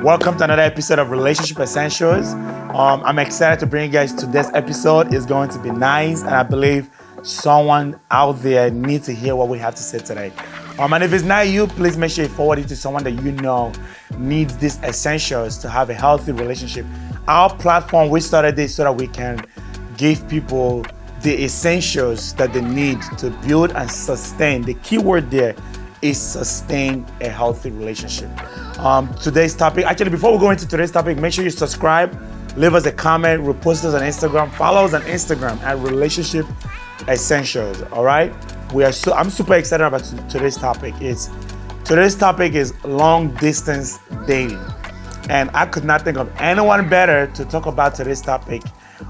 Welcome to another episode of Relationship Essentials. I'm excited to bring you guys to this episode. It's going to be nice, and I believe someone out there needs to hear what we have to say today. And if it's not you, please make sure you forward it to someone that you know needs these essentials to have a healthy relationship. Our platform, we started this so that we can give people the essentials that they need to build and sustain. The key word there is sustain a healthy relationship. Today's topic, actually before we go into today's topic, make sure you subscribe, leave us a comment, repost us on Instagram, follow us on Instagram at Relationship Essentials, all right? I'm super excited about today's topic. Today's topic is long distance dating. And I could not think of anyone better to talk about today's topic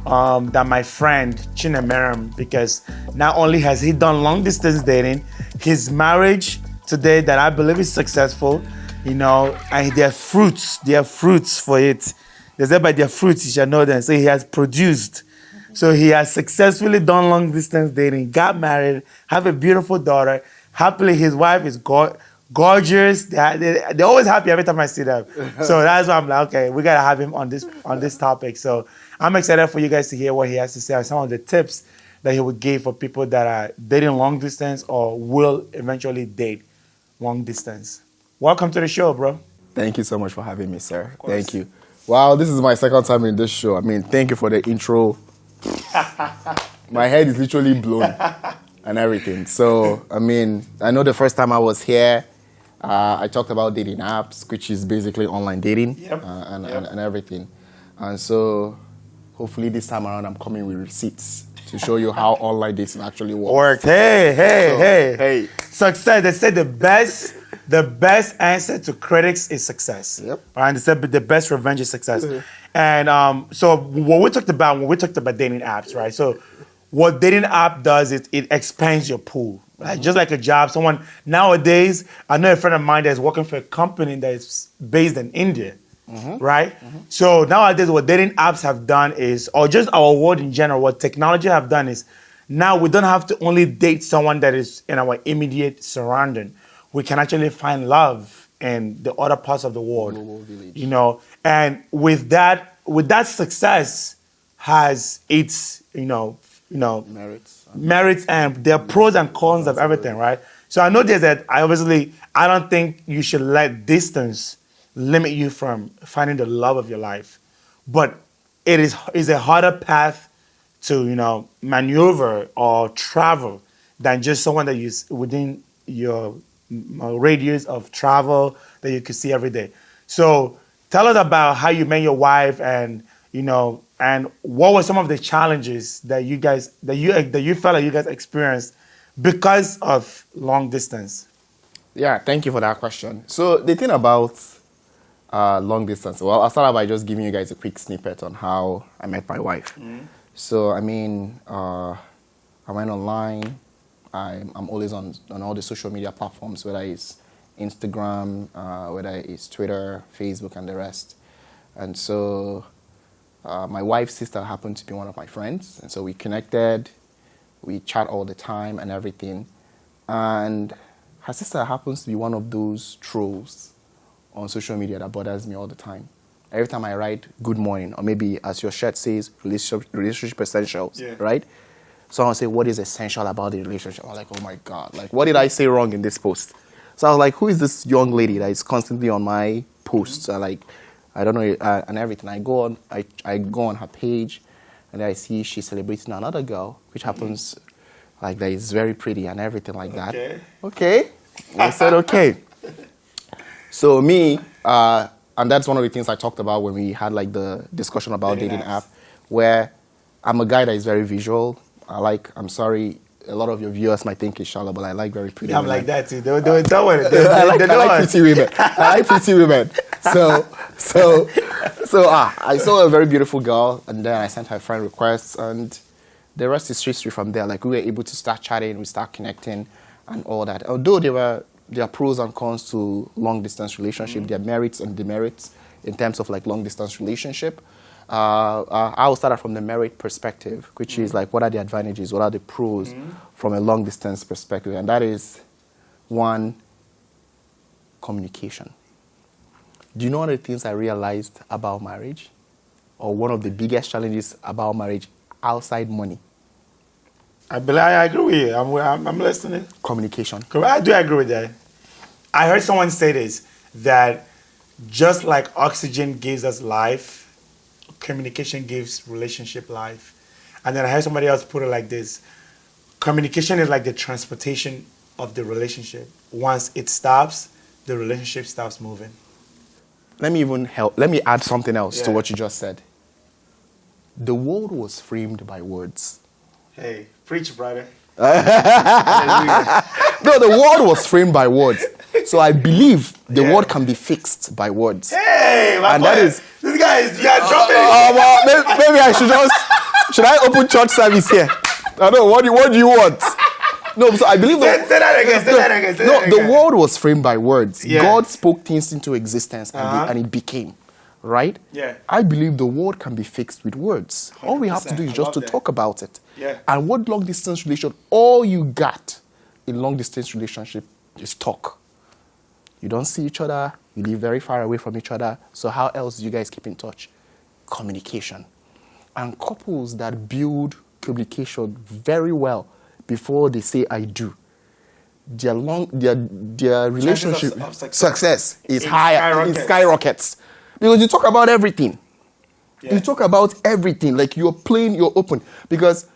than my friend Chineme, because not only has he done long distance dating, his marriage today that I believe is successful, and there are fruits for it. They say by their fruits you shall know them. So he has produced. So he has successfully done long distance dating, got married, have a beautiful daughter. Happily, his wife is gorgeous. They're always happy every time I see them. So that's why I'm like, okay, we gotta have him on this topic. So I'm excited for you guys to hear what he has to say and some of the tips that he would give for people that are dating long distance or will eventually date long distance. Welcome to the show, bro. Thank you so much for having me, sir. Thank you. Wow, this is my second time in this show. I mean, thank you for the intro. My head is literally blown and everything. So, I mean, I know the first time I was here, I talked about dating apps, which is basically online dating. And everything. And so, hopefully this time around, I'm coming with receipts to show you how online dating actually works. Hey. Success. They say the best answer to critics is success. Yep. Right? And they said the best revenge is success. And so when we talked about dating apps, right? So what dating app does is it expands your pool. Right? Just like a job. Nowadays, I know a friend of mine that is working for a company that is based in India. Right? So nowadays what dating apps have done is, or just our world in general, what technology have done is, now we don't have to only date someone that is in our immediate surrounding. We can actually find love in the other parts of the world. Global village. And with that success has its, merits, and there are pros and cons of everything, right? So I know that I don't think you should let distance limit you from finding the love of your life. But it is a harder path to, maneuver or travel than just someone that is within your radius of travel that you can see every day. So tell us about how you met your wife, and and what were some of the challenges that you felt like you guys experienced because of long distance. Yeah, thank you for that question. So the thing about long distance, well, I'll start out by just giving you guys a quick snippet on how I met my wife. So I mean, I went online. I'm always on all the social media platforms, whether it's Instagram, whether it's Twitter, Facebook, and the rest. And so my wife's sister happened to be one of my friends. And so we connected, we chat all the time and everything. And her sister happens to be one of those trolls on social media that bothers me all the time. Every time I write good morning, or maybe as your shirt says, relationship essentials, right? Someone say, what is essential about the relationship? I'm like, oh my God, like, what did I say wrong in this post? So I was like, who is this young lady that is constantly on my posts? I don't know, and everything. I go on her page, and I see she's celebrating another girl, which happens like that is very pretty and everything like that. Okay. I said, okay. So me, and that's one of the things I talked about when we had like the discussion about dating app, where I'm a guy that is very visual. I'm sorry, a lot of your viewers might think it's shallow, but I like very pretty women. I'm like that too. They tell me. I like pretty women. I like pretty women. So I saw a very beautiful girl, and then I sent her friend requests, and the rest is history from there. Like, we were able to start chatting, we start connecting, and all that. Although there are pros and cons to long distance relationship, there are merits and demerits in terms of like long distance relationship. I will start from the merit perspective, which is like, what are the advantages, what are the pros from a long distance perspective, and that is one, communication. Do you know one of the things I realized about marriage? Or one of the biggest challenges about marriage outside money? I agree with you. I'm listening. Communication. I do agree with that. I heard someone say this, that just like oxygen gives us life, communication gives relationship life. And then I heard somebody else put it like this: communication is like the transportation of the relationship. Once it stops, the relationship stops moving. Let me add something else to Yeah. what you just said. The world was framed by words. Hey, preach, brother. No, the world was framed by words. So I believe the Yeah. world can be fixed by words. Hey, my And boy, that is- this guy is jumping. Well, maybe I should I open church service here? I don't know, what do you want? No, so I believe Say that again. the world was framed by words. Yeah. God spoke things into existence and it became, right? Yeah. I believe the world can be fixed with words. All we have to do 100%. is I just love to that. talk about it. Yeah. And what long distance relation, all you got in long distance relationship is talk. You don't see each other, you live very far away from each other. So how else do you guys keep in touch? Communication. And couples that build communication very well before they say I do, their relationship of success is It higher, it skyrockets. skyrockets. Because you talk about everything. Yeah. You talk about everything, like you're plain, you're open. Because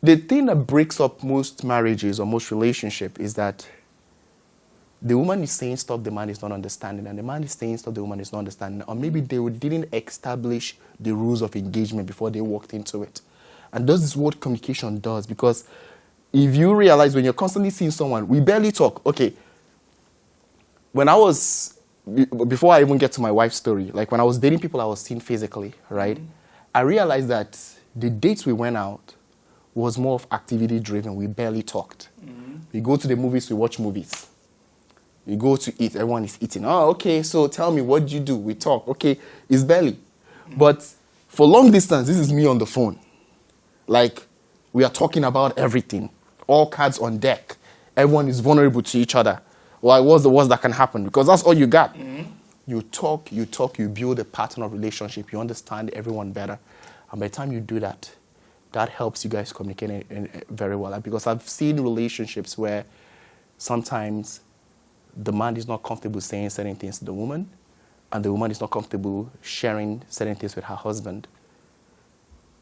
the thing that breaks up most marriages or most relationships is that the woman is saying stuff the man is not understanding, and the man is saying stuff the woman is not understanding. Or maybe they didn't establish the rules of engagement before they walked into it. And this is what communication does, because if you realize when you're constantly seeing someone, we barely talk. Okay, before I even get to my wife's story, like when I was dating people I was seeing physically, right? I realized that the dates we went out was more of activity driven. We barely talked. We go to the movies, we watch movies. We go to eat, everyone is eating. Oh, okay, so tell me, what do you do? We talk. Okay, it's barely. But for long distance, this is me on the phone. Like, we are talking about everything. All cards on deck. Everyone is vulnerable to each other. Like, what's the worst that can happen? Because that's all you got. You talk, you build a pattern of relationship. You understand everyone better. And by the time you do that, that helps you guys communicate very well. Because I've seen relationships where sometimes the man is not comfortable saying certain things to the woman, and the woman is not comfortable sharing certain things with her husband.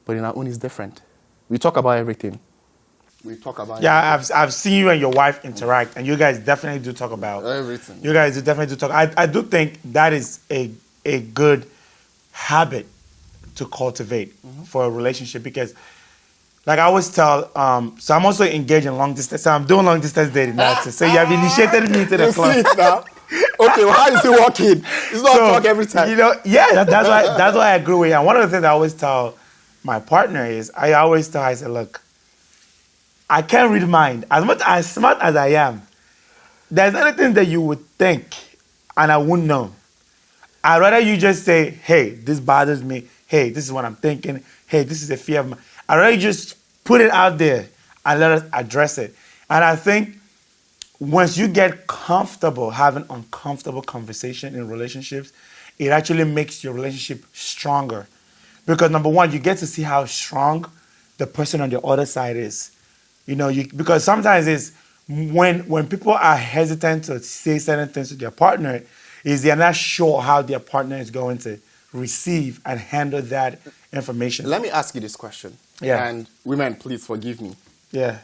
But in our own, it's different. We talk about everything. We talk about I've seen you and your wife interact, and you guys definitely do talk about everything. You guys do definitely do talk. I do think that is a good habit to cultivate for a relationship, because, like I always tell, so I'm also engaged in long distance. So I'm doing long distance dating now too. So you have initiated me to the You club. see it now? Okay, well, how is it working? It's not talk every time. You know, that's why I agree with you. And one of the things I always tell my partner is, I say, look, I can't read mind. As smart as I am, there's anything that you would think and I wouldn't know. I'd rather you just say, hey, this bothers me. Hey, this is what I'm thinking. Hey, this is a fear of mine. I'd rather you just put it out there and let us address it. And I think once you get comfortable having uncomfortable conversation in relationships, it actually makes your relationship stronger. Because number one, you get to see how strong the person on the other side is. You know, because sometimes it's when people are hesitant to say certain things to their partner, is they're not sure how their partner is going to receive and handle that information. Let me ask you this question. Yeah. And women, please forgive me. Yeah.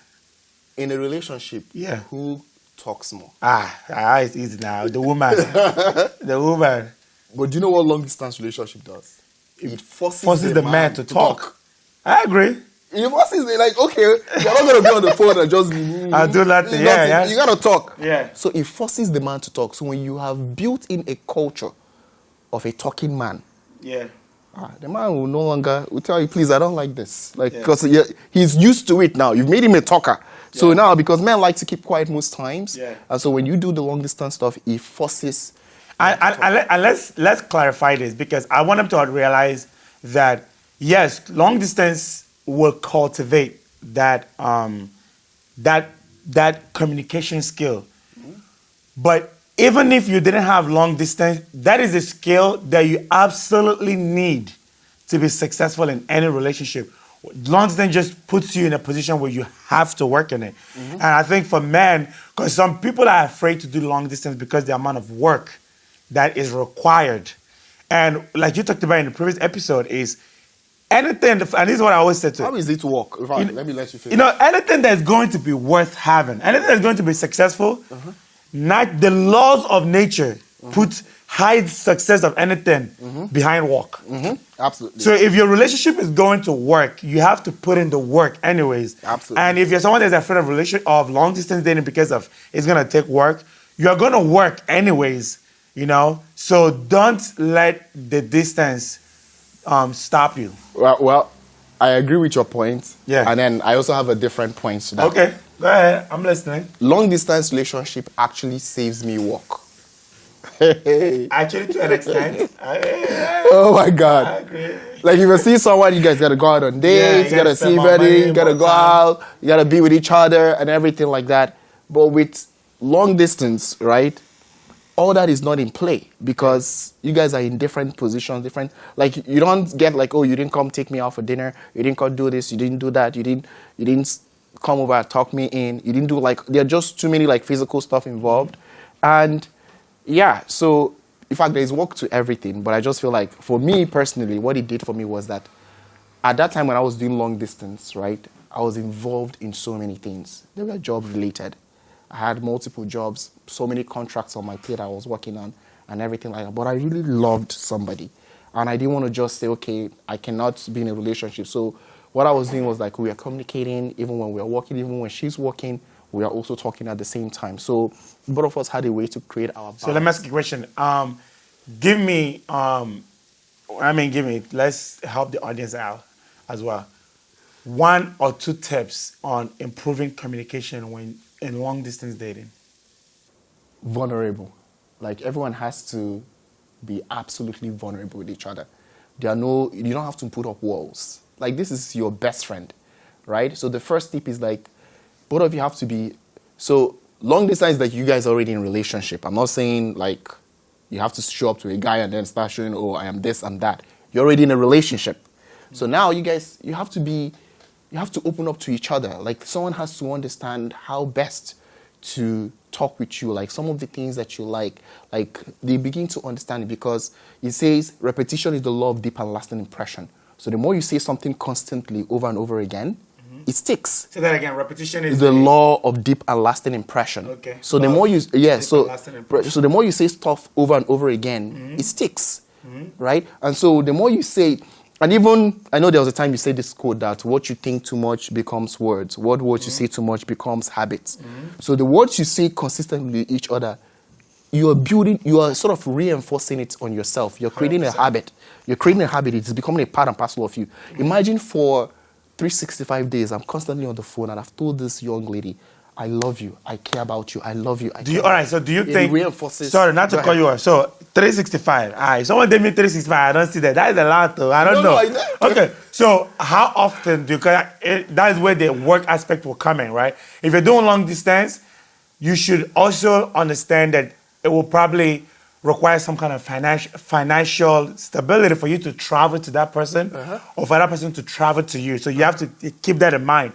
In a relationship, Yeah. who talks more? It's easy now. The woman. The woman. But do you know what long distance relationship does? It Forces the man to talk. I agree. It forces like, okay, you're not going to be on the phone and just I'll do nothing. Yeah. You got to talk. Yeah. So it forces the man to talk. So when you have built in a culture of a talking man, Yeah. the man will no longer will tell you, please, I don't like this. Like, Yeah. because he's used to it now. You've made him a talker. So now, because men like to keep quiet most times, Yeah. and so when you do the long distance stuff, it forces. And let's clarify this, because I want them to realize that yes, long distance will cultivate that that communication skill, but even if you didn't have long distance, that is a skill that you absolutely need to be successful in any relationship. Long distance just puts you in a position where you have to work in it. And I think for men, because some people are afraid to do long distance because the amount of work that is required. And like you talked about in the previous episode is anything, and this is what I always said to How is it work? In fact, let me let you finish. you know, anything that's going to be worth having, anything that's going to be successful, not the laws of nature put high success of anything behind work. Absolutely. So if your relationship is going to work, you have to put in the work anyways. Absolutely. And if you're someone that's afraid of long distance dating because of it's gonna take work, you're gonna work anyways, you know. So don't let the distance stop you. Well, I agree with your point. Yeah. And then I also have a different point to that. Okay, go ahead. I'm listening. Long distance relationship actually saves me work. Actually, to an extent. Oh my God. I agree. Like if you see someone, you guys gotta go out on dates, you you gotta gotta spend see more ready, money, you gotta more go time. out, you gotta be with each other and everything like that. But with long distance, right? All that is not in play because you guys are in different positions, different. Like you don't get like, oh, you didn't come take me out for dinner, you didn't come do this, you didn't do that, you didn't come over and talk me in, you didn't do like. There are just too many like physical stuff involved, and yeah. So in fact, there's work to everything. But I just feel like for me personally, what it did for me was that at that time when I was doing long distance, right, I was involved in so many things. They were job related. I had multiple jobs, so many contracts on my plate I was working on and everything like that. But I really loved somebody. And I didn't want to just say, okay, I cannot be in a relationship. So what I was doing was like we were communicating even when we were working, even when she's working, we are also talking at the same time. So both of us had a way to create our balance. So let me ask you a question. Let's help the audience out as well. 1 or 2 tips on improving communication when in long distance dating. Vulnerable. Like everyone has to be absolutely vulnerable with each other. You don't have to put up walls. Like this is your best friend, right? So the first tip is like, both of you have to be, so long distance like you guys are already in a relationship. I'm not saying like you have to show up to a guy and then start showing, oh, I am this, I'm that. You're already in a relationship. So now you have to open up to each other. Like someone has to understand how best to talk with you. Like some of the things that you like they begin to understand it because it says repetition is the law of deep and lasting impression. So the more you say something constantly over and over again, it sticks. Say that again. Repetition is The law of deep and lasting impression. Okay. So the Law more you of deep and lasting impression. so the more you say stuff over and over again, it sticks, right? And so the more you say, and even I know there was a time you said this quote that what you think too much becomes words. What words you say too much becomes habits. So the words you say consistently with each other, you are sort of reinforcing it on yourself. You're creating 100%. a habit. You're creating a habit. It's becoming a part and parcel of you. Imagine for 365 days, I'm constantly on the phone and I've told this young lady, I love you, I care about you, I love you. All right, so do you think... reinforces... Sorry, not to cut you off. So, 365. All right, someone did me 365. I don't see that. That is a lot, though. I don't know. Okay, so how often do you... That is where the work aspect will come in, right? If you're doing long distance, you should also understand that it will probably require some kind of financial stability for you to travel to that person or for that person to travel to you. So you have to keep that in mind.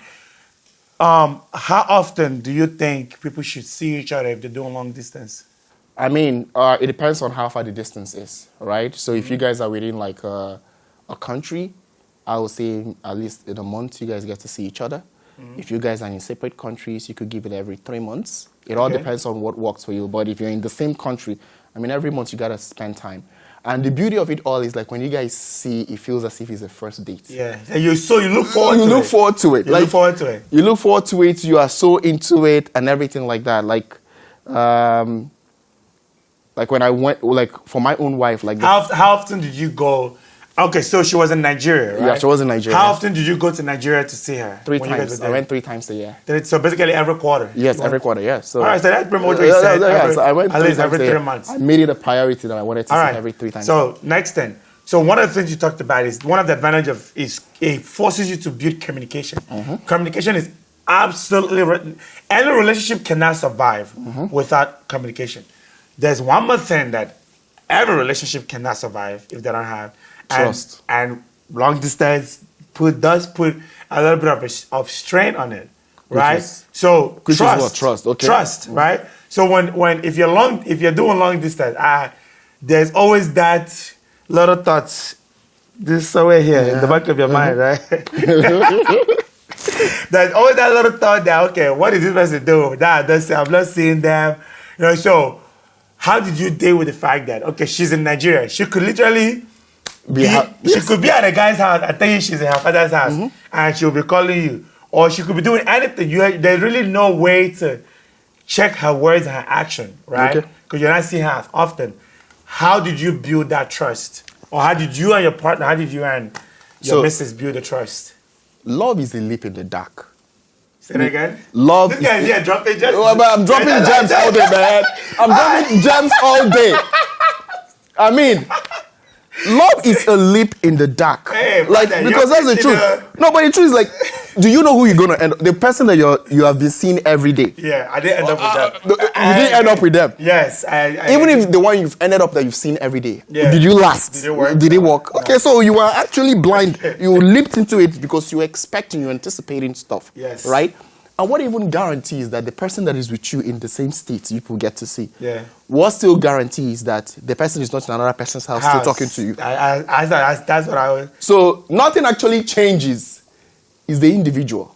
How often do you think people should see each other if they're doing long distance? I mean, it depends on how far the distance is, right? So if you guys are within like a country, I would say at least in a month you guys get to see each other. If you guys are in separate countries, you could give it every 3 months. It all depends on what works for you. But if you're in the same country, I mean, every month you got to spend time. And the beauty of it all is like when you guys see, it feels as if it's a first date. Yeah. You look forward to it. You look forward to it. You look forward to it. You look forward to it. You are so into it and everything like that. Like when I went, like for my own wife, like how often did you go? Okay, so she was in Nigeria, right? Yeah, she was in Nigeria. How often did you go to Nigeria to see her? 3 times. I went 3 times a year. So basically every quarter? Yes, every quarter, yeah. So, all right, so that's pretty much what you said. So I went at least every 3 months. I made it a priority that I wanted to see every 3 times. So next thing. So one of the things you talked about is one of the advantages of is it forces you to build communication. Communication is absolutely any relationship cannot survive without communication. there's one more thing that every relationship cannot survive if they don't have Trust. And long distance does put a little bit of strain on it, right? So which trust, is what? Trust, okay. Trust, right? So when if you're doing long distance, there's always that little thoughts. This somewhere here in the back of your mind, right? There's always that little thought that, okay, what is this person do? I'm not seeing them. So how did you deal with the fact that, okay, she's in Nigeria. She could literally she could be at a guy's house. I tell you she's in her father's house and she'll be calling you. Or she could be doing anything. There's really no way to check her words and her action, right? Because you're not seeing her as often. How did you build that trust? Or how did you and your partner, how did you and your missus build the trust? Love is a leap in the dark. Say that again? Love This guy's here dropping gems. I'm dropping gems all day, man. I'm dropping gems all day. I mean, love is a leap in the dark. Hey, like, brother, because that's the truth. No, but the truth is, like, do you know who you're going to end up? The person that you have been seeing every day. Yeah, I didn't end up with them. You didn't end up with them. Yes. Even if the one you've ended up that you've seen every day. Yeah. Did you last? Did it work? Did it work? Okay, so you were actually blind. You leaped into it because you were expecting, you're anticipating stuff. Yes. Right? And what even guarantees that the person that is with you in the same state you will get to see? Yeah. What still guarantees that the person is not in another person's house still talking to you? That's what I was. So nothing actually changes. Is the individual.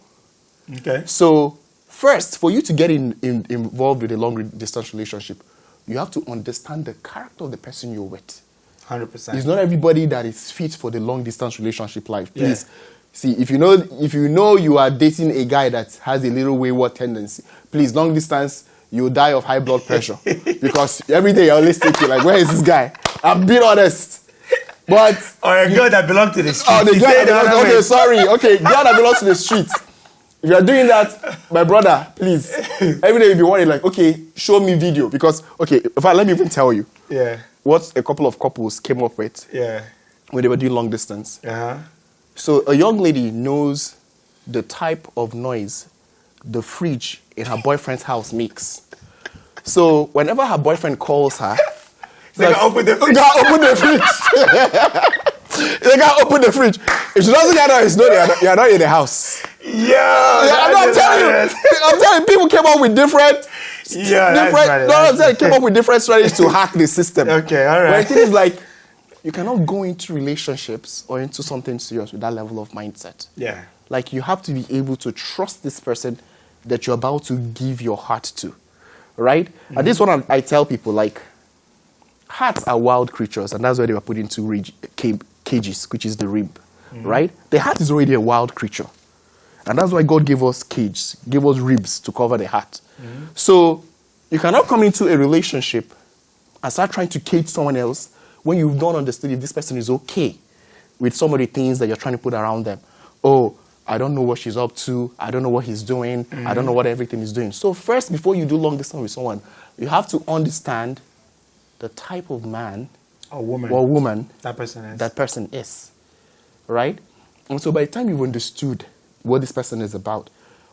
Okay. So first, for you to get involved with a long distance relationship, you have to understand the character of the person you're with. 100%. It's not everybody that is fit for the long distance relationship life. Please, see, if you know you are dating a guy that has a little wayward tendency, please, long distance, you'll die of high blood pressure. Because every day you're always thinking, like, where is this guy? I'm being honest. But or a girl that belongs to the street. Oh, the girl that belongs. Okay, sorry. Okay, girl that belongs to the street. If you're doing that, my brother, please. Every day you'll be worried, like, okay, show me video because, okay, in fact, let me even tell you. Yeah. What a couple of couples came up with. Yeah. When they were doing long distance. Uh-huh. So a young lady knows the type of noise the fridge in her boyfriend's house makes. So whenever her boyfriend calls her. They can open the fridge. They can open the fridge. They can open the fridge. If she doesn't get noise, no, you're not in the house. I'm telling you, people came up with different. Came up with different strategies to hack the system. Okay, all right. But the thing is, like, you cannot go into relationships or into something serious with that level of mindset. Yeah. Like, you have to be able to trust this person that you're about to give your heart to, right? Mm-hmm. And this one I tell people, like, hearts are wild creatures, and that's why they were put into cages, which is the rib, right? The heart is already a wild creature, and that's why God gave us cages, gave us ribs to cover the heart. So you cannot come into a relationship and start trying to cage someone else when you've not understood if this person is okay with some of the things that you're trying to put around them. Oh, I don't know what she's up to. I don't know what he's doing. I don't know what everything is doing. So first, before you do long distance with someone, you have to understand the type of man or woman that person is. Right? And so by the time you've understood what this person is about,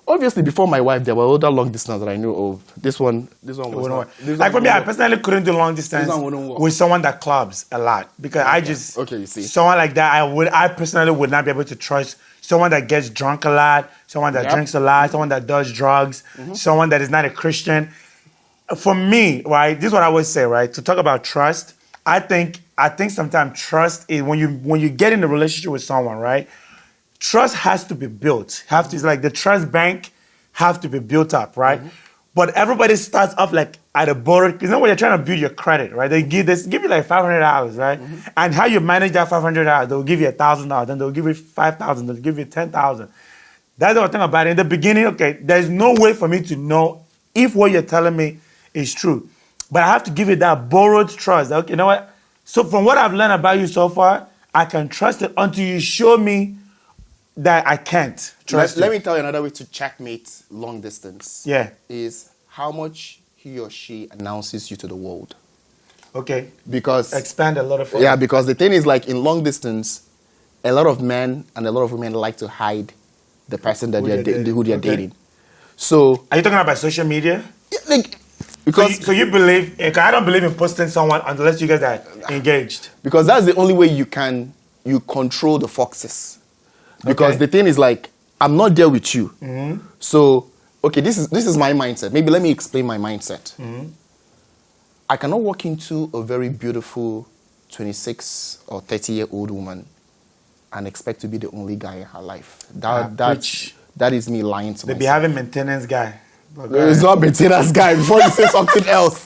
obviously before my wife, there were other long distance that I knew of. This one was not. Like for me, I personally couldn't do long distance with someone that clubs a lot because you see. Someone like that, I personally would not be able to trust someone that gets drunk a lot, someone that drinks a lot, someone that does drugs, someone that is not a Christian. For me, right, this is what I always say, right? To talk about trust, I think sometimes trust is when you get in a relationship with someone, right? Trust has to be built. It's like the trust bank have to be built up, right? But everybody starts off like at a borrowed. You know when you're trying to build your credit, right? They give you like $500, right? And how you manage that $500, they'll give you $1,000, then they'll give you $5,000, they'll give you $10,000. That's the thing about it. In the beginning, okay, there's no way for me to know if what you're telling me is true. But I have to give you that borrowed trust. Okay, you know what? So from what I've learned about you so far, I can trust it until you show me that I can't trust Let me tell you another way to checkmate long distance. Yeah. Is how much he or she announces you to the world. Okay. Because expand a lot of Yeah, because the thing is, like, in long distance, a lot of men and a lot of women like to hide the person that who they're dating. So are you talking about social media? Like, Because So you believe? I don't believe in posting someone unless you guys are engaged. Because that's the only way you control the foxes. Because the thing is like, I'm not there with you. So, okay, this is my mindset. Maybe let me explain my mindset. I cannot walk into a very beautiful 26 or 30-year-old woman and expect to be the only guy in her life. That is me lying to myself. They be having maintenance guy. It's not maintenance guy before you say something else.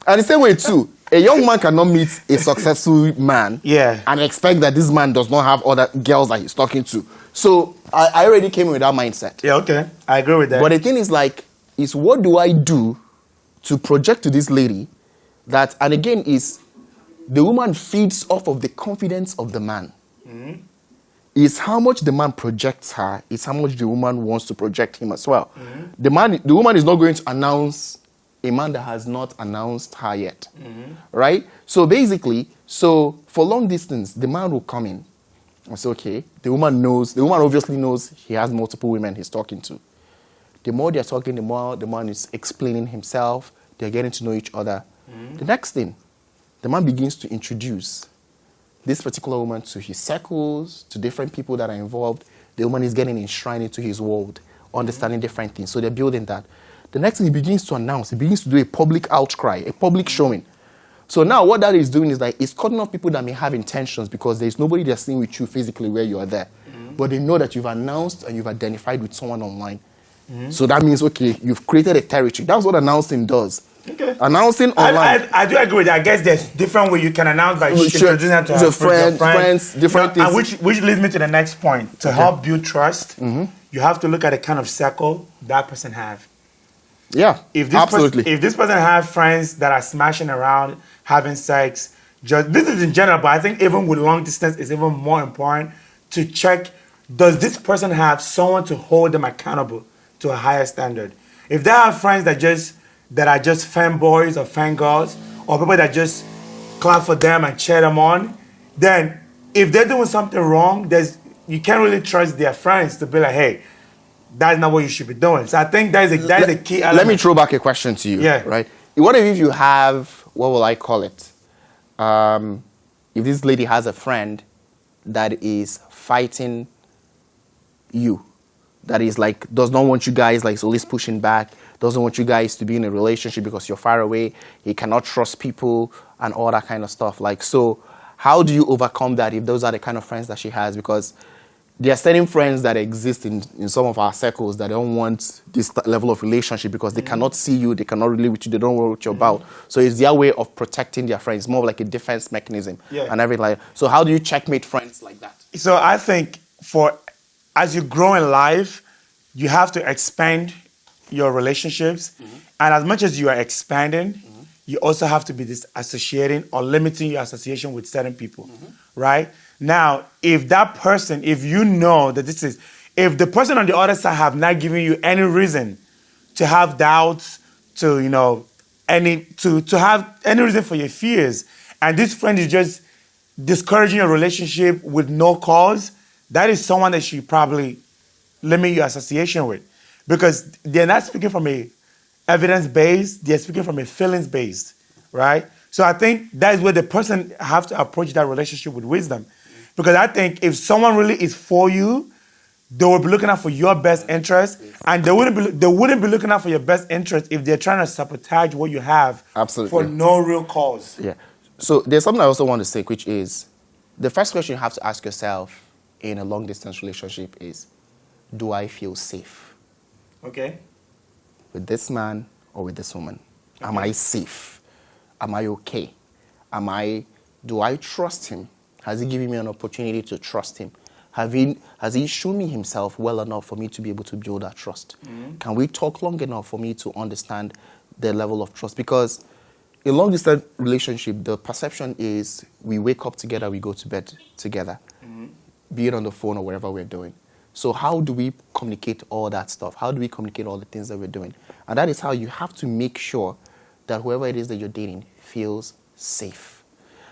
And the same way too, a young man cannot meet a successful man and expect that this man does not have other girls that he's talking to. So I already came in with that mindset. Yeah, okay. I agree with that. But the thing is like, is what do I do to project to this lady that, and again, is the woman feeds off of the confidence of the man. Is how much the man projects her, is how much the woman wants to project him as well. The woman is not going to announce a man that has not announced her yet. Right? So basically, for long distance, the man will come in and say, okay, the woman obviously knows he has multiple women he's talking to. The more they're talking, the more the man is explaining himself, they're getting to know each other. The next thing, the man begins to introduce this particular woman to his circles, to different people that are involved. The woman is getting enshrined into his world, understanding different things. So they're building that. The next thing he begins to announce, he begins to do a public outcry, a public showing. So now what that is doing is like, it's cutting off people that may have intentions because there's nobody that's seen with you physically where you are there. But they know that you've announced and you've identified with someone online. So that means, okay, you've created a territory. That's what announcing does. Okay. Announcing online. I do agree with that. I guess there's different ways you can announce by introducing them to friends, different things. And which leads me to the next point. To help build trust, you have to look at the kind of circle that person have. Yeah, absolutely. If this person has friends that are smashing around, having sex, this is in general, but I think even with long distance, it's even more important to check, does this person have someone to hold them accountable to a higher standard? If they have friends that are just fanboys or fangirls, or people that just clap for them and cheer them on, then if they're doing something wrong, you can't really trust their friends to be like, hey, that's not what you should be doing. So I think that is a key element. Let me throw back a question to you. Yeah. Right? What if you have, what will I call it? If this lady has a friend that is fighting you, that is like, does not want you guys, like, is always pushing back, doesn't want you guys to be in a relationship because you're far away, he cannot trust people and all that kind of stuff. Like, so how do you overcome that if those are the kind of friends that she has? Because there are certain friends that exist in some of our circles that don't want this level of relationship because they cannot see you, they cannot relate with you, they don't know what you're about. So it's their way of protecting their friends, more like a defense mechanism and everything like that. So how do you checkmate friends like that? So I think as you grow in life, you have to expand your relationships. And as much as you are expanding, you also have to be disassociating or limiting your association with certain people, right? Now, if you know that if the person on the other side have not given you any reason to have doubts, to have any reason for your fears, and this friend is just discouraging your relationship with no cause, that is someone that you probably limit your association with. Because they're not speaking from a evidence-based, they're speaking from a feelings-based, right? So I think that is where the person have to approach that relationship with wisdom. Because I think if someone really is for you, they will be looking out for your best interest, and they wouldn't be looking out for your best interest if they're trying to sabotage what you have for no real cause. Yeah. So there's something I also want to say, which is the first question you have to ask yourself in a long-distance relationship is, do I feel safe? Okay. With this man or with this woman? Okay. Am I safe? Am I okay? Do I trust him? Has he given me an opportunity to trust him? Has he shown me himself well enough for me to be able to build that trust? Can we talk long enough for me to understand the level of trust? Because in long-distance relationship, the perception is we wake up together, we go to bed together, be it on the phone or wherever we're doing. So how do we communicate all that stuff? How do we communicate all the things that we're doing? And that is how you have to make sure that whoever it is that you're dating feels safe.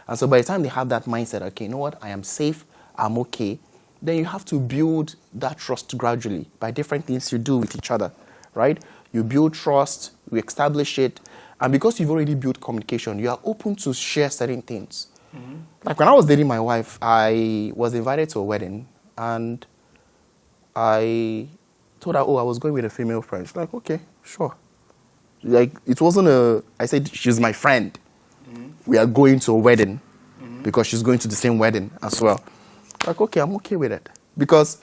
And so by the time they have that mindset, okay, you know what, I am safe, I'm okay, then you have to build that trust gradually by different things you do with each other, right? You build trust, you establish it, And because you've already built communication, you are open to share certain things. Like when I was dating my wife, I was invited to a wedding, and I told her, I was going with a female friend. She's like, okay, sure. Like, it wasn't I said, she's my friend. We are going to a wedding because she's going to the same wedding as well. Like, okay, I'm okay with it. Because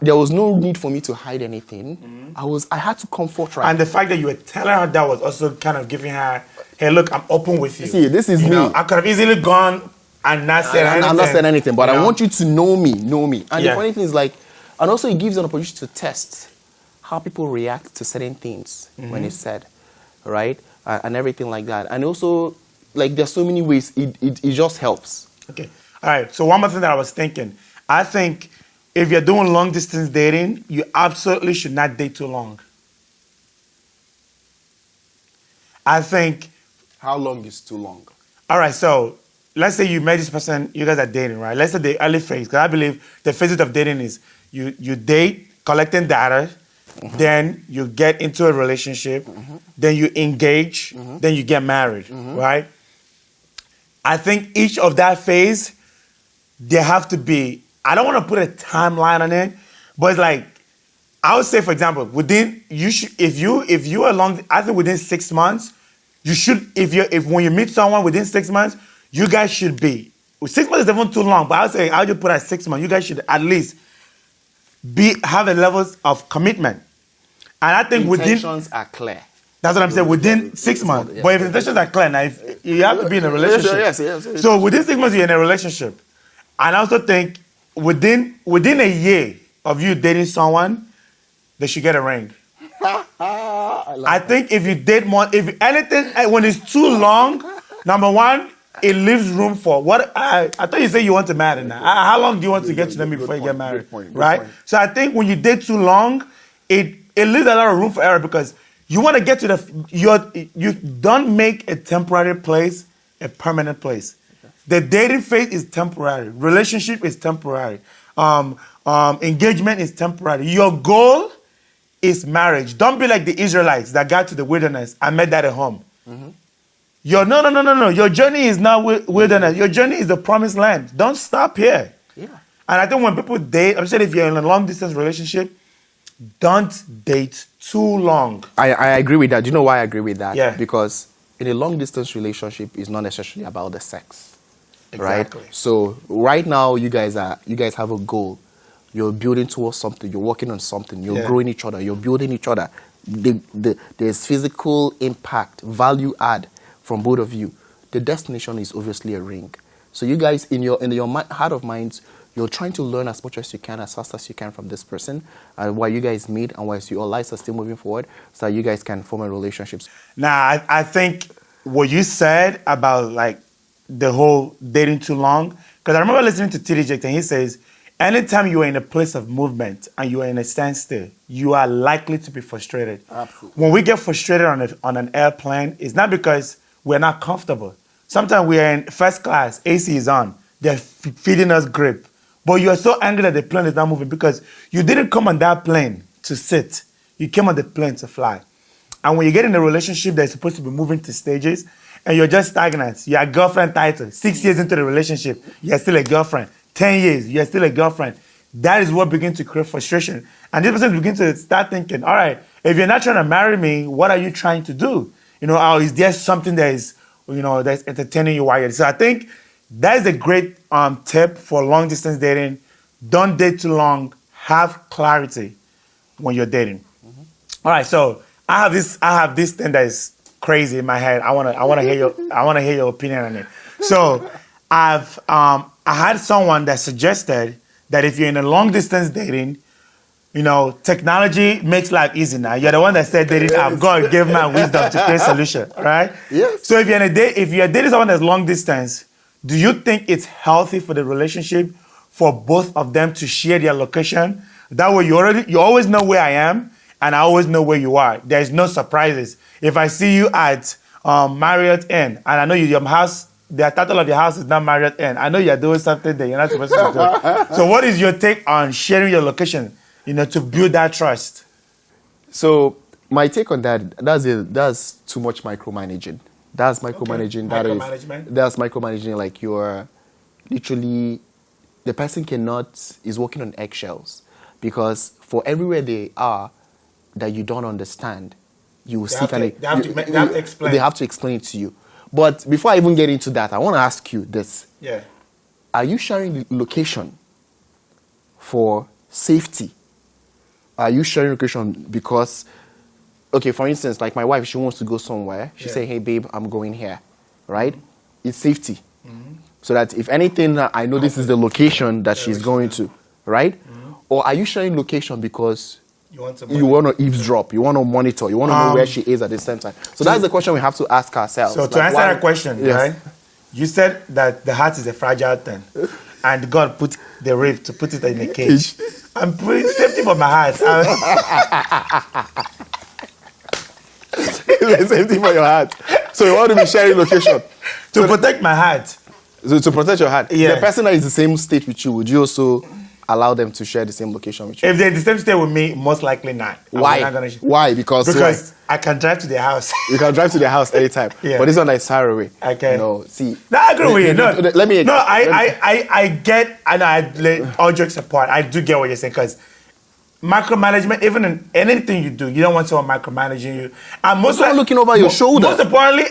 there was no need for me to hide anything. I had to comfort her. And the fact that you were telling her that was also kind of giving her, hey, look, I'm open with you. See, this is you me. know, I could have easily gone and not said anything. I'm not saying anything, but I want you to know me. And the Yeah. funny thing is, like, and also it gives an opportunity to test how people react to certain things when it's said, right? And everything like that. And also, like, there's so many ways it just helps. Okay. All right. So one more thing that I was thinking. I think if you're doing long distance dating, you absolutely should not date too long. I think. How long is too long? All right. So let's say you met this person, you guys are dating, right? Let's say the early phase, because I believe the phase of dating is you date, collecting data, then you get into a relationship, then you engage, then you get married, right? I think each of that phase, there have to be, I don't want to put a timeline on it, but it's like, I would say, for example, if you are long, I think within 6 months, you should, if when you meet someone within 6 months, you guys should be, 6 months is even too long, but I would say, I would just put at 6 months, you guys should at least have a level of commitment. And I think intentions are clear. That's what I'm saying, within 6 months. But if intentions are clear, now if you have to be in a relationship. Yes. So within 6 months, you're in a relationship. And I also think within a year of you dating someone, they should get a ring. I think if you date more, if anything, when it's too long, number one, it leaves room for what I thought you said you want to marry now. How long do you want to get to know me before you get married? Good Right? point. So I think when you date too long, it leaves a lot of room for error because you want to get to you don't make a temporary place a permanent place. Okay. The dating phase is temporary. Relationship is temporary. Engagement is temporary. Your goal is marriage. Don't be like the Israelites that got to the wilderness and met that at home. No. Your journey is not wilderness. Your journey is the promised land. Don't stop here. Yeah. And I think when people date, I'm saying if you're in a long distance relationship, don't date too long. I agree with that. Do you know why I agree with that? Yeah. Because in a long distance relationship, it's not necessarily about the sex. Exactly. Right? So right now you guys have a goal. You're building towards something, you're working on something, you're growing each other, you're building each other. There's physical impact, value add from both of you. The destination is obviously a ring. So you guys, in your heart of minds, you're trying to learn as much as you can, as fast as you can from this person, and while you guys meet and while your lives are still moving forward, so that you guys can form a relationship. Now, I think what you said about like the whole dating too long, because I remember listening to TD Jakes and he says, anytime you are in a place of movement and you are in a standstill, you are likely to be frustrated. Absolutely. When we get frustrated on an airplane, it's not because we're not comfortable. Sometimes we are in first class, AC is on, they're feeding us grip. But you are so angry that the plane is not moving because you didn't come on that plane to sit. You came on the plane to fly. And when you get in a relationship that's supposed to be moving to stages and you're just stagnant, you're a girlfriend title, 6 years into the relationship, you're still a girlfriend. 10 years, you're still a girlfriend. That is what begins to create frustration. And this person begins to start thinking, all right, if you're not trying to marry me, what are you trying to do? Is there something that is, that's entertaining you while you're. So I think that is a great tip for long distance dating. Don't date too long. Have clarity when you're dating. All right, so I have this thing that is crazy in my head. I wanna hear your opinion on it. So I had someone that suggested that if you're in a long distance dating, technology makes life easy now. You're the one that said dating app. God gave man wisdom to create solution, right? Yes. So if you're dating someone that's long distance, do you think it's healthy for the relationship for both of them to share their location? That way you always know where I am and I always know where you are. There's no surprises. If I see you at Marriott Inn and I know your house, the title of your house is not Marriott Inn, I know you're doing something that you're not supposed to do. So what is your take on sharing your location, to build that trust? So my take on that's too much micromanaging. That's micromanaging. Okay. Micromanagement? That's micromanaging. Like you're literally, the person is walking on eggshells, because for everywhere they are that you don't understand, you will seek they have to explain. They have to explain it to you. But before I even get into that, I want to ask you this. Yeah. Are you sharing location for safety? Are you sharing location because, okay, for instance, like my wife, she wants to go somewhere. She say, hey, babe, I'm going here, right? It's safety. So that if anything, I know this is the location that she's going to, right? Or are you sharing location because you want to eavesdrop, you want to monitor, you want to know where she is at the same time? So that's the question we have to ask ourselves. So to answer that question, right? You said that the heart is a fragile thing, and God put the rib to put it in a cage. I'm putting safety for my heart. Safety for your heart. So you want to be sharing location to protect my heart. So to protect your heart. Yeah. The person that is the same state with you, would you also allow them to share the same location with you? If they're in the same state with me, most likely not. Why? Why? Because I can drive to their house. You can drive to their house anytime. Yeah. But this one is far away. Okay. No, see. No, I agree with you. No, let me. No, I get, and all jokes apart, I do get what you're saying, because micromanagement, even in anything you do, you don't want someone micromanaging you. And most someone looking over your shoulder. Most importantly,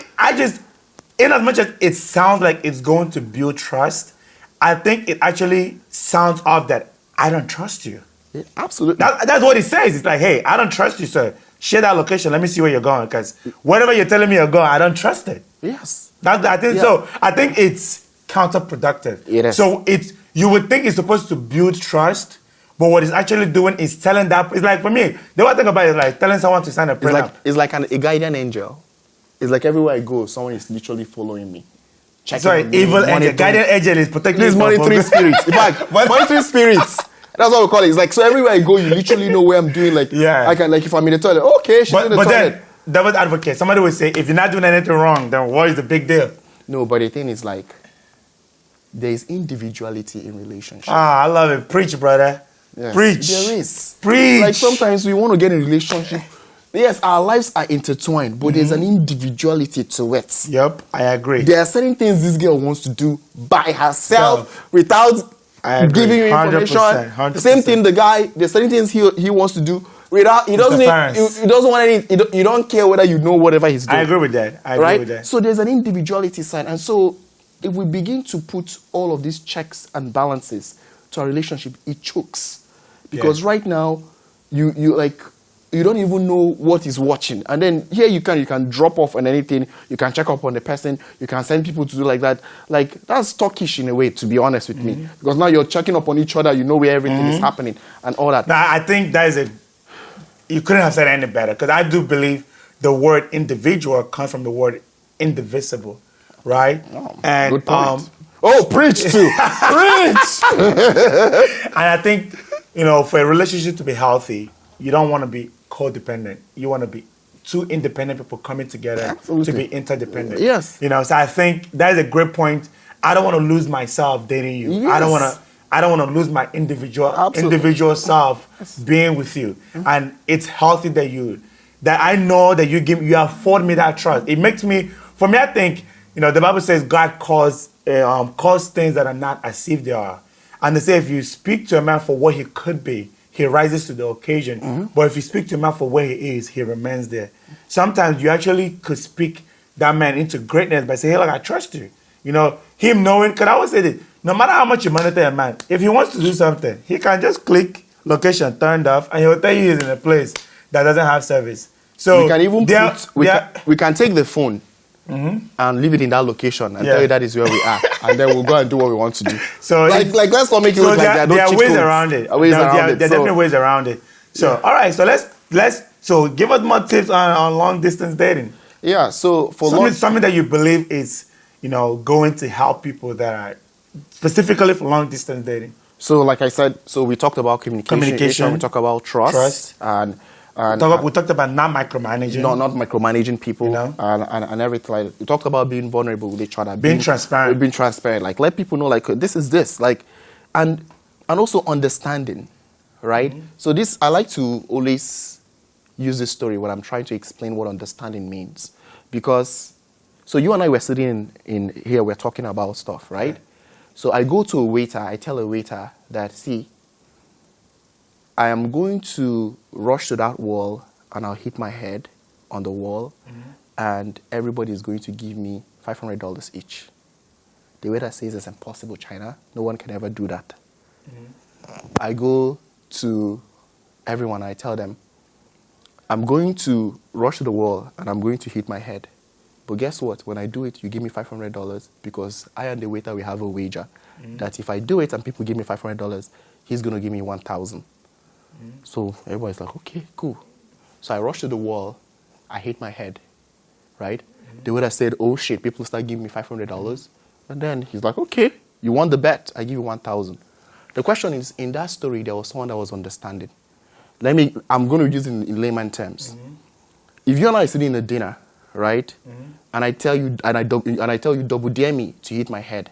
in as much as it sounds like it's going to build trust, I think it actually sounds off that I don't trust you. Yeah, absolutely. That's what it says. It's like, hey, I don't trust you, sir. Share that location. Let me see where you're going, because whatever you're telling me you're going, I don't trust it. Yes. So. I think it's counterproductive. It is. So you would think it's supposed to build trust, but what it's actually doing is telling that. It's like, for me, the one thing about it is like telling someone to sign a prenup. It's like a guardian angel. It's like everywhere I go, someone is literally following me. Evil angel. Guardian angel is protecting me. These monitoring spirits. In fact, monitoring spirits. That's what we call it. It's like, so everywhere I go, you literally know where I'm doing. Like, yeah. I can, like, if I'm in the toilet, okay, she's in the toilet. But then, devil's advocate, somebody would say, if you're not doing anything wrong, then what is the big deal? No, but the thing is, like, there is individuality in relationships. I love it. Preach, brother. Yes. Preach. There is. Preach. Like, sometimes we want to get in a relationship. Yes, our lives are intertwined, but there's an individuality to it. Yep, I agree. There are certain things this girl wants to do by herself without giving you information. 100%. The same thing, the guy, there's certain things he wants to do without, he doesn't want any, you don't care whether you know whatever he's doing. I agree with that. I agree with that. So there's an individuality side. And so if we begin to put all of these checks and balances to our relationship, it chokes. Because right now, you don't even know what is watching. And then here you can drop off on anything. You can check up on the person. You can send people to do like that. Like, that's talkish in a way, to be honest with me. Because now you're checking up on each other. You know where everything is happening and all that. Now, I think you couldn't have said any better. Because I do believe the word individual comes from the word indivisible, right? Oh, and good point. Preach too. Preach! And I think, for a relationship to be healthy, you don't want to be codependent. You want to be two independent people coming together to be interdependent. Yes. So I think that is a great point. I don't want to lose myself dating you. Yes. I don't want to lose my individual self being with you. And it's healthy that I know that you afford me that trust. It makes me, for me, I think, the Bible says God calls things that are not as if they are. And they say if you speak to a man for what he could be, he rises to the occasion. But if you speak to him for where he is, he remains there. Sometimes you actually could speak that man into greatness by saying, hey, look, I trust you. Him knowing, because I always say this, no matter how much you monitor a man, if he wants to do something, he can just click location turned off and he'll tell you he's in a place that doesn't have service. So we can even we can take the phone and leave it in that location and tell you that is where we are. And then we'll go and do what we want to do. So let's not make it look like there are ways around it. There are definitely ways around it. So all right, so let's give us more tips on long distance dating. Yeah, so for something that you believe is going to help people that are specifically for long distance dating. So like I said, we talked about communication. We talked about trust. We talked about not micromanaging. Not micromanaging people and everything. Like, we talked about being vulnerable with each other. Being transparent. Being transparent. Like, let people know, like, this is this. Like, and also understanding, right? So this, I like to always use this story when I'm trying to explain what understanding means. Because, so you and I were sitting in here, we're talking about stuff, right? So I go to a waiter, I tell a waiter that, see, I am going to rush to that wall and I'll hit my head on the wall and everybody is going to give me $500 each. The waiter says it's impossible, China. No one can ever do that. I go to everyone, I tell them, I'm going to rush to the wall and I'm going to hit my head. But guess what? When I do it, you give me $500 because I and the waiter, we have a wager that if I do it and people give me $500, he's going to give me 1,000. So everybody's like, okay, cool. So I rush to the wall, I hit my head, right? The waiter said, oh shit, people start giving me $500. And then he's like, okay, you won the bet, I give you 1,000. The question is, in that story, there was someone that was understanding. I'm going to use it in layman terms. If you and I are sitting in a dinner, right? And I tell you, double dare me to hit my head.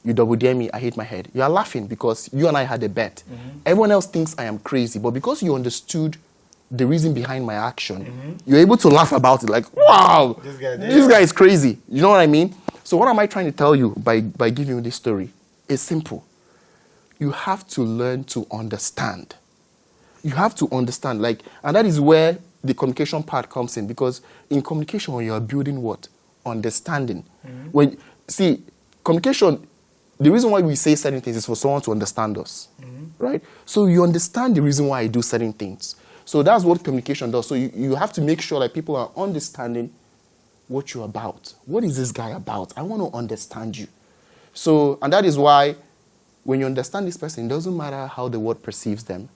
You double dare me, I hit my head. You are laughing because you and I had a bet. Everyone else thinks I am crazy, but because you understood the reason behind my action, you're able to laugh about it like, wow, this guy is crazy. You know what I mean? So what am I trying to tell you by giving you this story? It's simple. You have to learn to understand. You have to understand, and that is where the communication part comes in, because in communication, when you are building what? Understanding. Communication, the reason why we say certain things is for someone to understand us, right? So you understand the reason why I do certain things. So that's what communication does. So you have to make sure that people are understanding what you're about. What is this guy about? I want to understand you. So, and that is why when you understand this person, it doesn't matter how the world perceives them.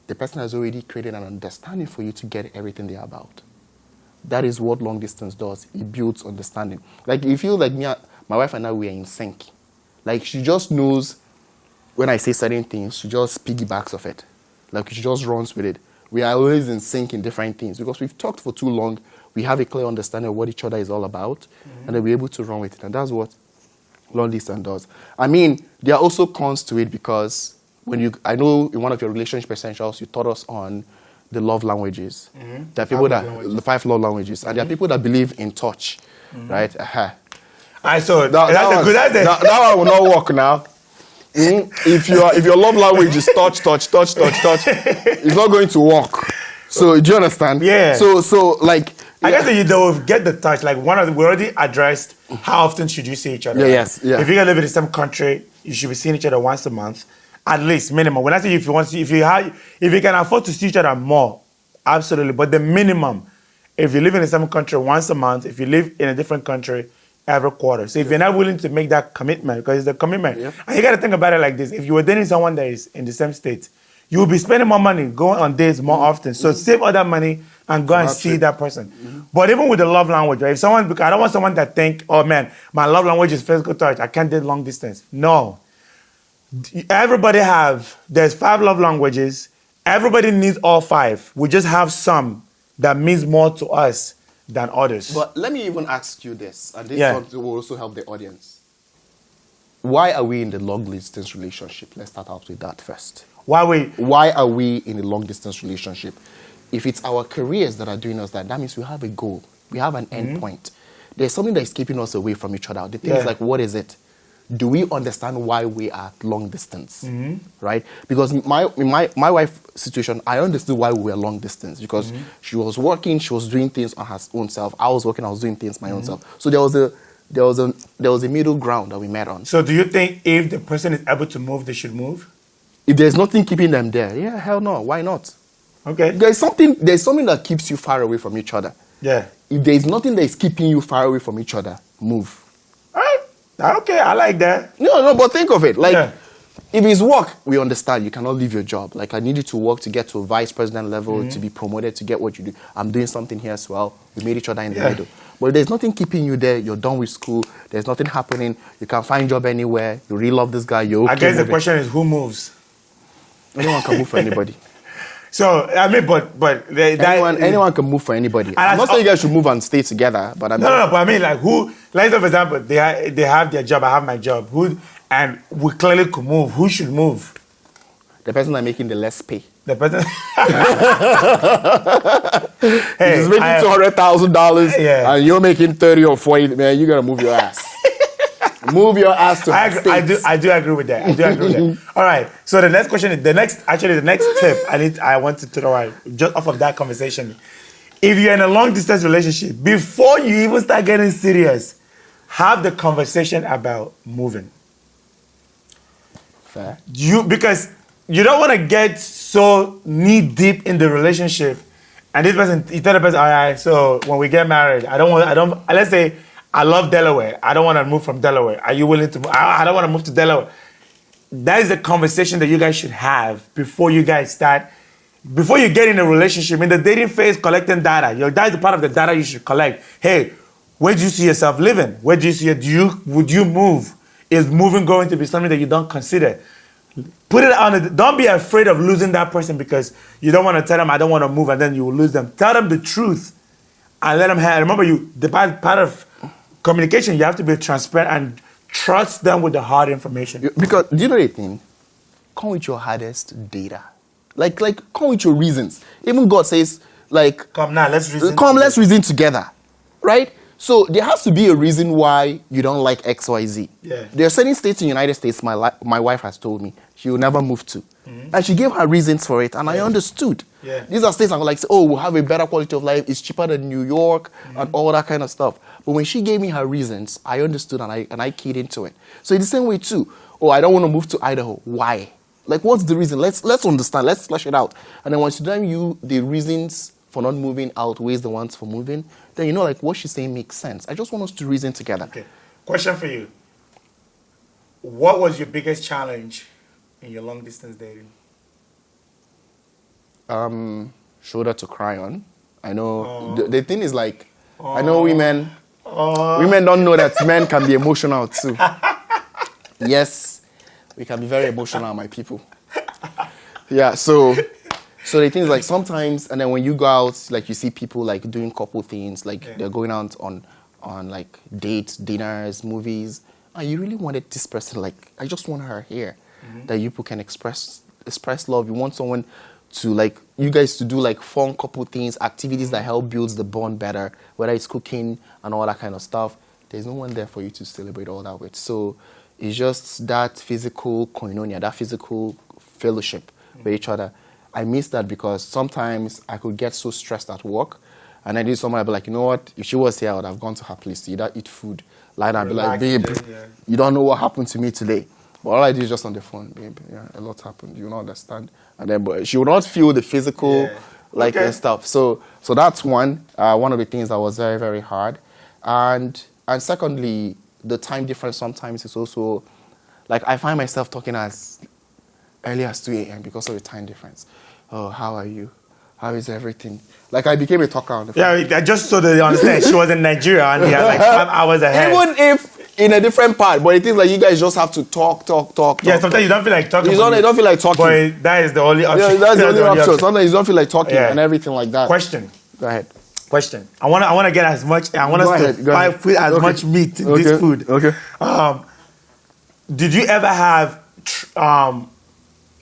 The person has already created an understanding for you to get everything they're about. That is what long distance does. It builds understanding. Like, you feel like my wife and I, we are in sync. Like, she just knows when I say certain things, she just piggybacks off it. Like, she just runs with it. We are always in sync in different things because we've talked for too long. We have a clear understanding of what each other is all about, and then we're able to run with it. And that's what long distance does. I mean, there are also cons to it because I know in one of your relationship essentials, you taught us on the love languages. There are people the 5 love languages, and there are people that believe in touch, right? So that's a good idea. That one will not work now. If your love language is touch, it's not going to work. So do you understand? Yeah. So I guess that they will get the touch. Like we already addressed how often should you see each other. Yes. If you're gonna live in the same country, you should be seeing each other once a month. At least minimum. When I say if you can afford to see each other more, absolutely. But the minimum, if you live in the same country once a month, if you live in a different country every quarter. So if you're not willing to make that commitment, because it's a commitment, and you got to think about it like this: if you were dating someone that is in the same state, you will be spending more money going on dates more often. So save all that money and go and see that person. But even with the love language, right? Because I don't want someone that think, oh man, my love language is physical touch. I can't date long distance. No. There's 5 love languages. Everybody needs all 5. We just have some that means more to us than others. But let me even ask you this, and this will also help the audience. Why are we in the long distance relationship? Let's start out with that first. Why are we in a long distance relationship? If it's our careers that are doing us that means we have a goal. We have an end point. There's something that is keeping us away from each other. The thing is what is it? Do we understand why we are long distance, right? Because my wife's situation, I understood why we were long distance because she was working, she was doing things on her own self. I was working, I was doing things my own self. So there was a middle ground that we met on. So do you think if the person is able to move, they should move? If there's nothing keeping them there, hell no, why not? Okay. There's something that keeps you far away from each other. Yeah. If there's nothing that is keeping you far away from each other, move. Okay, I like that. No, but think of it. If it's work, we understand. You cannot leave your job. Like, I need you to work to get to a vice president level, to be promoted, to get what you do. I'm doing something here as well. We made each other in the middle. But if there's nothing keeping you there, you're done with school, there's nothing happening, you can't find a job anywhere, you really love this guy, you're okay. I guess the question is, who moves? Anyone can move for anybody. So, I mean, anyone can move for anybody. I'm not saying you guys should move and stay together, but but I mean, like, who, like, for example, they have their job, I have my job, and we clearly could move. Who should move? The person that's making the less pay. The person. Hey, he's making $200,000 Yeah. and you're making 30 or 40. Man, you gotta move your ass. Move your ass to I do agree with that. All right. So the next question is the next tip I want to throw out just off of that conversation. If you're in a long distance relationship, before you even start getting serious, have the conversation about moving. Fair. Because you don't want to get so knee deep in the relationship, and this person, you tell the person, all right, so when we get married, let's say I love Delaware. I don't want to move from Delaware. Are you willing to move? I don't want to move to Delaware. That is a conversation that you guys should have before you guys start, before you get in a relationship. In the dating phase, collecting data. That is part of the data you should collect. Hey, where do you see yourself living? Where do you see it? Would you move? Is moving going to be something that you don't consider? Put it on. Don't be afraid of losing that person because you don't want to tell them, I don't want to move, and then you will lose them. Tell them the truth and let them have. Remember, the part of communication, you have to be transparent and trust them with the hard information. Because, do you know the thing? Come with your hardest data. Like come with your reasons. Even God says, like... Come now, let's reason let's reason together. Right? So there has to be a reason why you don't like X, Y, Z. Yeah. There are certain states in the United States my wife has told me she will never move to. Mm-hmm. And she gave her reasons for it, and I understood. Yeah. These are states I'm like, oh, we'll have a better quality of life. It's cheaper than New York and all that kind of stuff. But when she gave me her reasons, I understood and I keyed into it. So in the same way too, oh, I don't want to move to Idaho. Why? Like, what's the reason? Let's understand. Let's flesh it out. And then once the reasons for not moving outweighs the ones for moving, then you know, like, what she's saying makes sense. I just want us to reason together. Okay. Question for you. What was your biggest challenge in your long distance dating? Shoulder to cry on. I know the thing is, like, I know women don't know that men can be emotional too. Yes, we can be very emotional, my people. Yeah, so the thing is, like, sometimes, and then when you go out, like, you see people like doing couple things, like they're going out on like dates, dinners, movies, and you really wanted this person, like, I just want her here, that you people can express love. You want someone to, like, you guys to do like fun couple things, activities that help builds the bond better, whether it's cooking and all that kind of stuff. There's no one there for you to celebrate all that with. So it's just that physical koinonia, that physical fellowship with each other. I miss that because sometimes I could get so stressed at work, and I did someone, I'd be like, you know what? If she was here, I would have gone to her place to either eat food, lie down, be like, babe, you don't know what happened to me today. But all I do is just on the phone, babe, yeah, a lot happened. You don't understand. And then, but she would not feel the physical, and stuff. So that's one of the things that was very, very hard. And secondly, the time difference sometimes is also, like, I find myself talking as early as 2 a.m. because of the time difference. Oh, how are you? How is everything? Like, I became a talker on the phone. Yeah, just so they understand, she was in Nigeria and they are like 5 hours ahead. Even if in a different part, but it is like you guys just have to talk. Yeah, sometimes you don't feel like talking. You don't feel like talking. But that is the only option. Yeah, that's the only option. Sometimes you don't feel like talking and everything like that. Question. Go ahead. Question. I want to get as much. I want us to put as much meat in this food. Okay. Did you ever have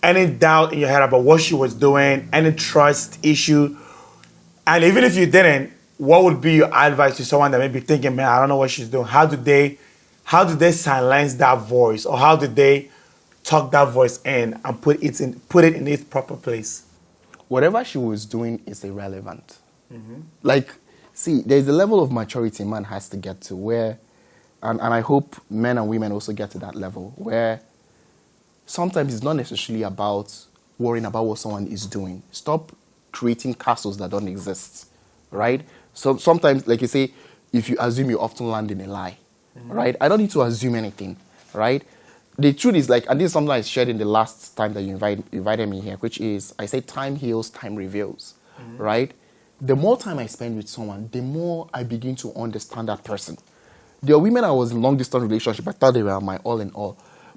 any doubt in your head about what she was doing? Any trust issue? And even if you didn't, what would be your advice to someone that may be thinking, man, I don't know what she's doing? How do they silence that voice, or how did they tuck that voice in and put it in its proper place? Whatever she was doing is irrelevant. Like, see, there's a level of maturity man has to get to where, and I hope men and women also get to that level, where sometimes it's not necessarily about worrying about what someone is doing. Stop creating castles that don't exist, right? So sometimes, like you say, if you assume, you often land in a lie, right? I don't need to assume anything, right? The truth is, like, and this is something I shared in the last time that you invited me here, which is, I say time heals, time reveals, right? The more time I spend with someone, the more I begin to understand that person. There are women I was in long-distance relationship, I thought they were my all in all.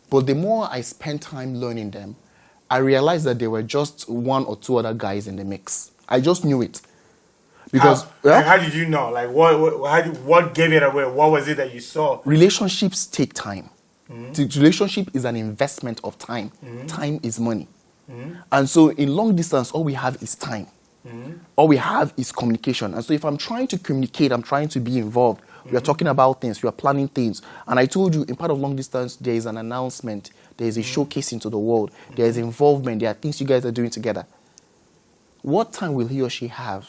But the more I spent time learning them, I realized that there were just one or two other guys in the mix. I just knew it. Because how did you know? Like, what gave it away? What was it that you saw? Relationships take time. The relationship is an investment of time. Time is money. And so in long distance, all we have is time. All we have is communication. And so if I'm trying to communicate, I'm trying to be involved. We are talking about things, we are planning things. And I told you, in part of long distance, there is an announcement, there is a showcase into the world, there is involvement, there are things you guys are doing together. What time will he or she have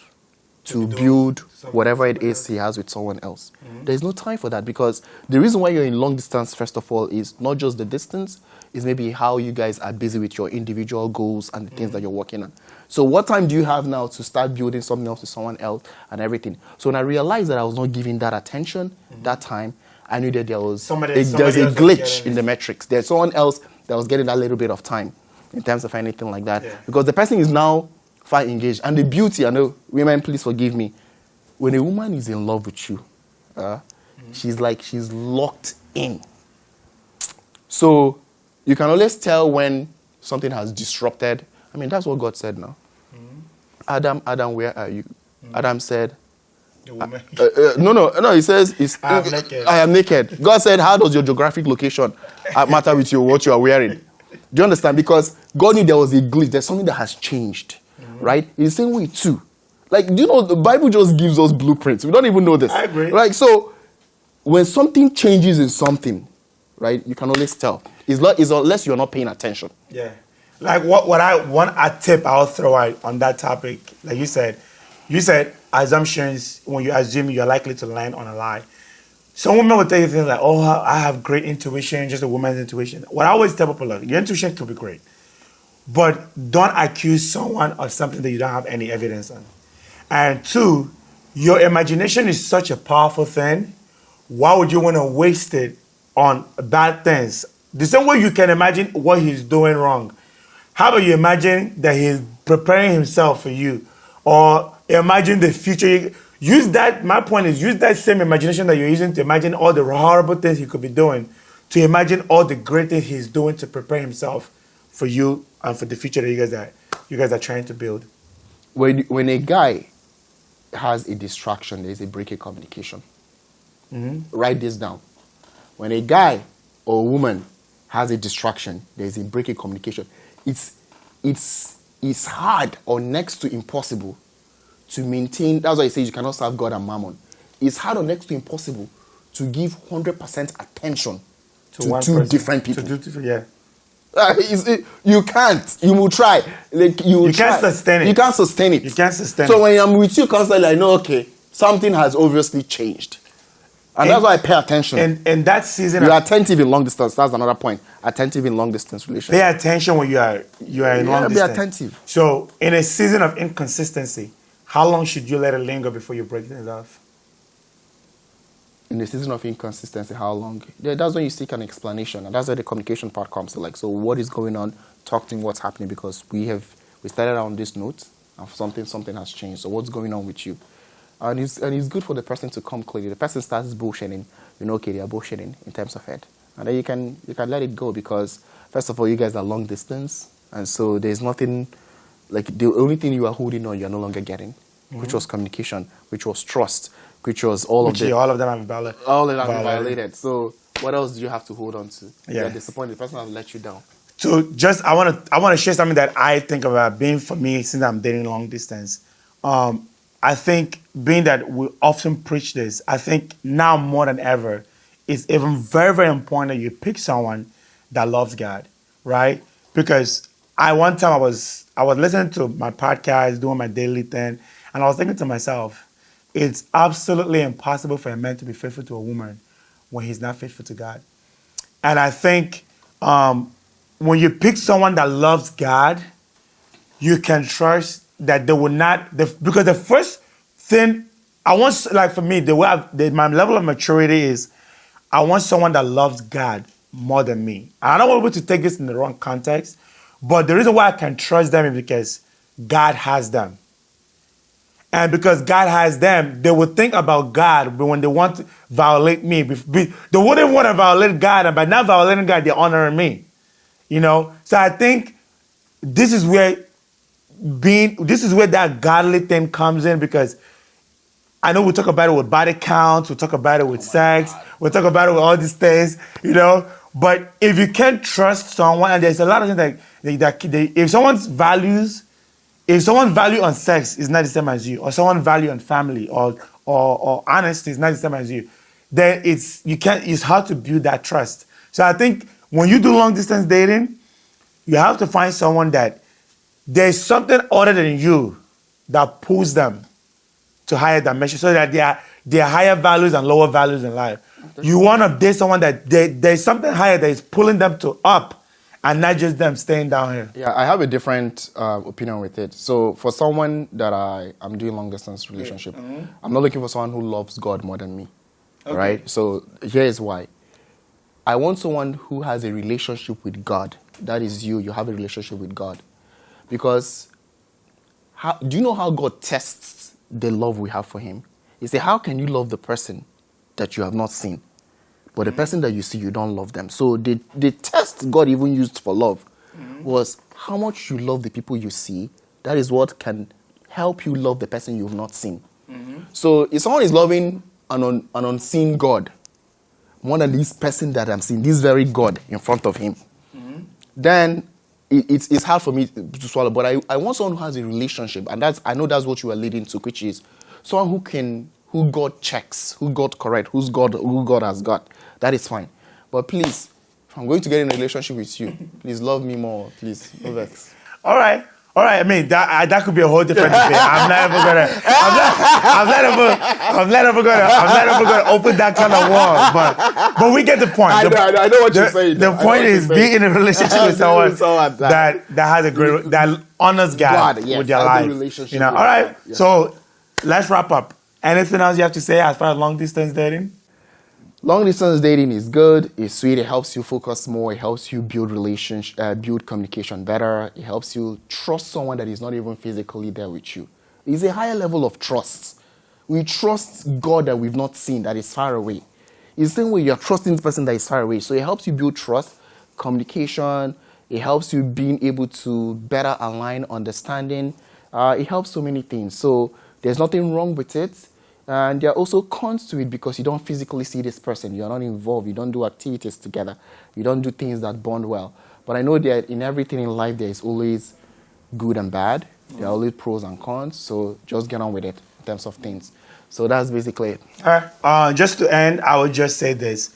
to build whatever it is he has with someone else? There's no time for that, because the reason why you're in long distance, first of all, is not just the distance, is maybe how you guys are busy with your individual goals and the things that you're working on. So what time do you have now to start building something else with someone else and everything? So when I realized that I was not giving that attention that time, I knew that there was a glitch in the metrics. There's someone else that was getting that little bit of time in terms of anything like that. Yeah. Because the person is now far engaged. And the beauty, I know, women, please forgive me. When a woman is in love with you, she's locked in. So you can always tell when something has disrupted. I mean, that's what God said now. Adam, where are you? Adam said, the woman. No, he says, I am naked. God said, how does your geographic location matter with what you are wearing? Do you understand? Because God knew there was a glitch. There's something that has changed, right? In the same way, too. Like, do you know, the Bible just gives us blueprints. We don't even know this. I agree. Like, so, when something changes in something, right, you can always tell. It's unless you're not paying attention. Yeah. Like one tip I'll throw out on that topic, like you said assumptions, when you assume you're likely to land on a lie. Some women will tell you things like, oh, I have great intuition, just a woman's intuition. What I always tell people, look, your intuition could be great, but don't accuse someone of something that you don't have any evidence on. And two, your imagination is such a powerful thing. Why would you want to waste it on bad things? The same way you can imagine what he's doing wrong. How about you imagine that he's preparing himself for you? Or imagine the future. Use that, my point is, use that same imagination that you're using to imagine all the horrible things he could be doing, to imagine all the great things he's doing to prepare himself for you and for the future that you guys are trying to build. When a guy has a distraction, there's a break in communication. Write this down. When a guy or a woman has a distraction, there's a break in communication. It's hard or next to impossible to maintain. That's why I say you cannot serve God and mammon. It's hard or next to impossible to give 100% attention to two different people. You can't. You will try. You can't sustain it. You can't sustain it. You can't sustain it. So when I'm with you constantly, I know, okay, something has obviously changed. And that's why I pay attention. And that season, you're attentive in long distance. That's another point. Attentive in long distance relationship. Pay attention when you are in long distance. Be attentive. So in a season of inconsistency, how long should you let it linger before you break things off? In the season of inconsistency, how long? That's when you seek an explanation, and that's where the communication part comes. So what is going on? Talk to me what's happening, because we started on this note, and something has changed. So what's going on with you? And it's good for the person to come clearly. The person starts bullshitting, okay, they are bullshitting in terms of it. And then you can let it go, because first of all, you guys are long distance, and so there's nothing, like the only thing you are holding on, you're no longer getting, which was communication, which was trust, which was all of them have violated. So what else do you have to hold on to? You're disappointed, the person has let you down. So I want to share something that I think about being, for me, since I'm dating long distance. I think, being that we often preach this, I think now more than ever, it's even very, very important that you pick someone that loves God, right? Because one time I was listening to my podcast, doing my daily thing, and I was thinking to myself, it's absolutely impossible for a man to be faithful to a woman when he's not faithful to God. And I think when you pick someone that loves God, you can trust that they will not, because the first thing I want, like for me, the way my level of maturity is, I want someone that loves God more than me. And I don't want people to take this in the wrong context, but the reason why I can trust them is because God has them. And because God has them, they will think about God, but when they want to violate me, they wouldn't want to violate God, and by not violating God, they're honoring me. So I think this is where that godly thing comes in, because I know we talk about it with body counts, we talk about it with sex, we talk about it with all these things, but if you can't trust someone, and there's a lot of things like if someone's value on sex is not the same as you, or someone's value on family or honesty is not the same as you, then it's hard to build that trust. So I think when you do long distance dating, you have to find someone that there's something other than you that pulls them to higher dimensions, so that they are higher values and lower values in life. You want to date someone that there's something higher that is pulling them to up, and not just them staying down here. Yeah, I have a different opinion with it. So for someone that I'm doing long distance relationship, I'm not looking for someone who loves God more than me, right? So here's why. I want someone who has a relationship with God. That is you. You have a relationship with God. Because do you know how God tests the love we have for him? He said, how can you love the person that you have not seen? But the person that you see, you don't love them. So the test God even used for love was how much you love the people you see. That is what can help you love the person you've not seen. So if someone is loving an unseen God more than this person that I'm seeing, this very God in front of him, then it's hard for me to swallow. But I want someone who has a relationship, and I know that's what you are leading to, which is someone who God checks, who God correct, who God has got. That is fine. But please, if I'm going to get in a relationship with you, please love me more. Please, no vex. All right. I mean, that could be a whole different debate. I'm not ever gonna open that kind of wall. But we get the point. I know what you're saying. The point is being in a relationship with someone that has a great, that honors God with their life. You know. All right. Yeah. So let's wrap up. Anything else you have to say as far as long distance dating? Long distance dating is good, it's sweet, it helps you focus more, it helps you build build communication better, it helps you trust someone that is not even physically there with you. It's a higher level of trust. We trust God that we've not seen, that is far away. It's the same way you're trusting the person that is far away. So it helps you build trust, communication, it helps you being able to better align understanding. It helps so many things. So there's nothing wrong with it. And there are also cons to it because you don't physically see this person. You're not involved. You don't do activities together. You don't do things that bond well. But I know that in everything in life, there is always good and bad. There are always pros and cons. So just get on with it in terms of things. So that's basically it. All right. Just to end, I would just say this.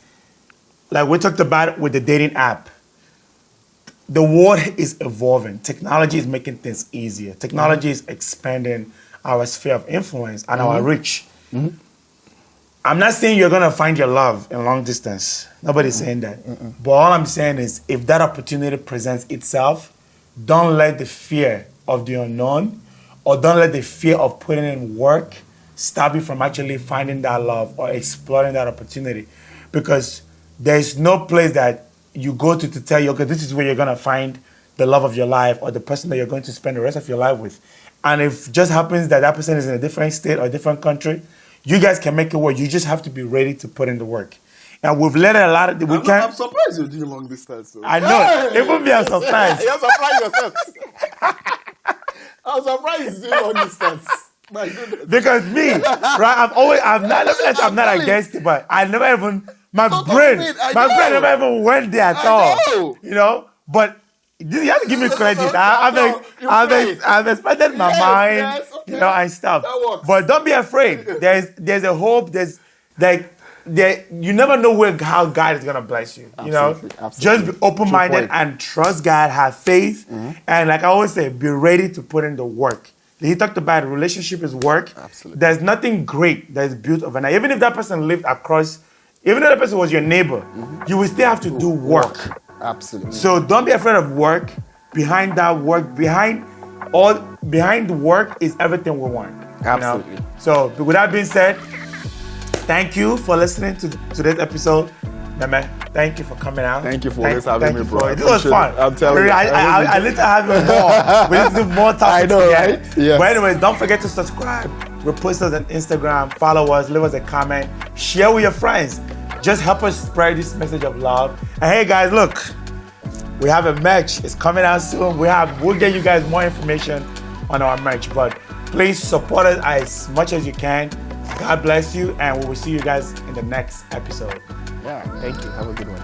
Like we talked about with the dating app, the world is evolving. Technology is making things easier. Technology is expanding our sphere of influence and our reach. I'm not saying you're going to find your love in long distance. Nobody's saying that. But all I'm saying is if that opportunity presents itself, don't let the fear of the unknown or don't let the fear of putting in work stop you from actually finding that love or exploring that opportunity. Because there's no place that you go to tell you, okay, this is where you're going to find the love of your life or the person that you're going to spend the rest of your life with. And if it just happens that that person is in a different state or a different country, you guys can make it work. You just have to be ready to put in the work. And we've let a lot of... I'm surprised you're doing long distance. So. I know. Hey! Even me, I'm surprised. You're surprised yourself. I'm surprised you're doing long distance. My goodness. Because me, right, I'm not against it, but I never even... My brain never even went there at all. You know? But... You have to give me credit. I've expanded my mind, you know, and stuff. But don't be afraid. There's a hope. You never know how God is gonna bless you. You know, just be open-minded and trust God. Have faith, and like I always say, be ready to put in the work. He talked about relationship is work. Absolutely. There's nothing great that is built overnight. Even if that person lived across, even if that person was your neighbor, you will still have to do work. Absolutely. So don't be afraid of work. Behind that work, behind the work is everything we want. Absolutely. You know? So with that being said, thank you for listening to today's episode. Neme, thank you for coming out. Thank you for always having me, bro. This was fun. I'm telling you. I need to have you more. We need to do more topics I know, together. right? Yeah. But anyways, don't forget to subscribe. Repost us on Instagram. Follow us. Leave us a comment. Share with your friends. Just help us spread this message of love. And hey guys, look, we have a merch. It's coming out soon. We'll get you guys more information on our merch. But please support us as much as you can. God bless you, and we will see you guys in the next episode. Yeah, thank you. Have a good one.